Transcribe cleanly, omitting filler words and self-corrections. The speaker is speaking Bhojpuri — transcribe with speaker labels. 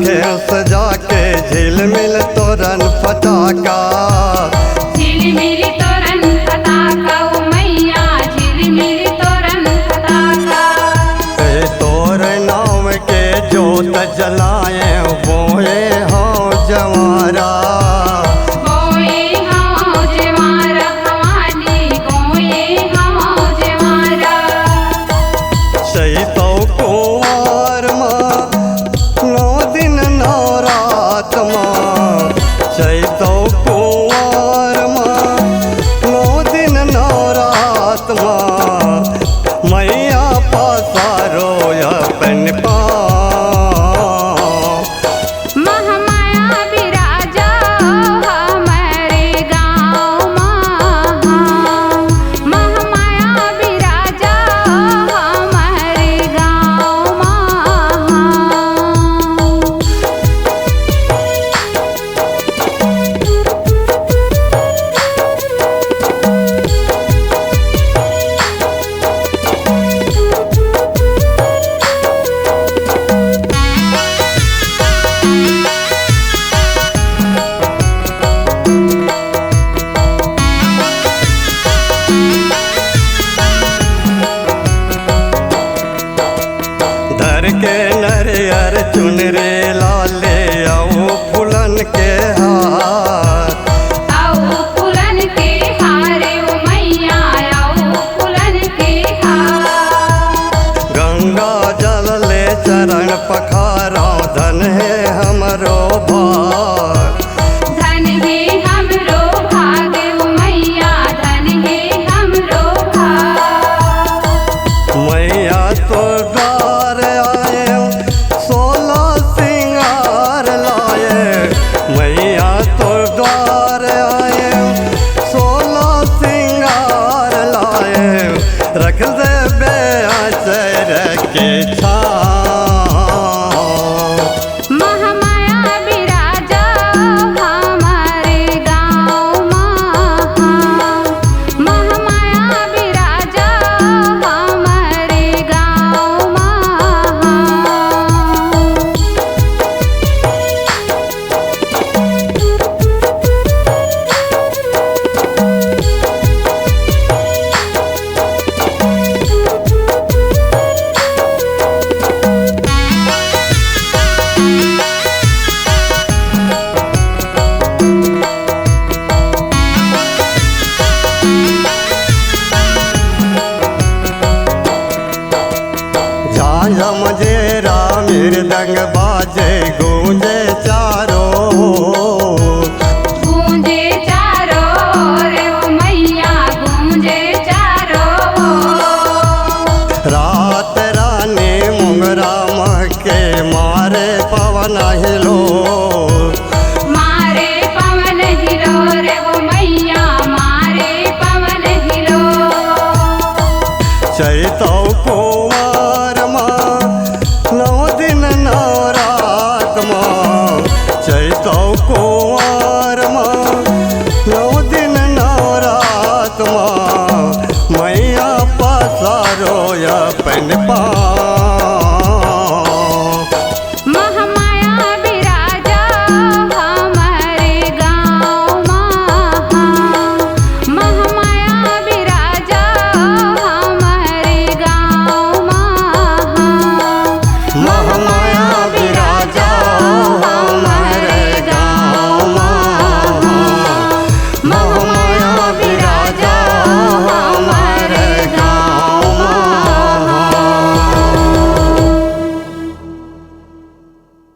Speaker 1: रखे सजा के झिलमिल तोरन फटाका।
Speaker 2: झिलमिल तोरन फटाका ओ मैया झिलमिल तोरन फटाका।
Speaker 1: तोर नाम के जोत जलाए बोए हो जवारा।
Speaker 2: बोए हो जवारा भवानी बोए हो जवारा।
Speaker 1: चैतो कुंवर माँ 9 दिन 9 रात माँ। चैतो कुंवर माँ 9 दिन 9 रात माँ। मैया पसारो अपन पाँव।
Speaker 2: महामाया विराजा हमारे गाँव माँ। महामाया विराजा हमारे गाँव माँ।
Speaker 1: धर के नरियर चुनरे लाले आओ फूलन के हार।
Speaker 2: आओ फूलन के हारे ओ मैया आओ फूलन के हार।
Speaker 1: गंगा जल ले चरण पखारा धन है हमरो भार।
Speaker 2: धन है हमरो भाग ओ मैया धन है हमरो भाग।
Speaker 1: मैया तो द्वार आए 16 सिंगार लाए। मैया तो द्वार आए 16 सिंगार लाए। रख दे बेअसर के छाँव।
Speaker 2: महामाया विराजा हमारे गाँव माँ। महामाया विराजा हमारे गाँव माँ।
Speaker 1: झांझ मजेरा मृदंग बाजे गूंजे चारों ओर।
Speaker 2: गूंजे चारों ओर ओ मैया गूंजे चारों ओर।
Speaker 1: रात रानी मुंगरा महके मारे पवन हिलो।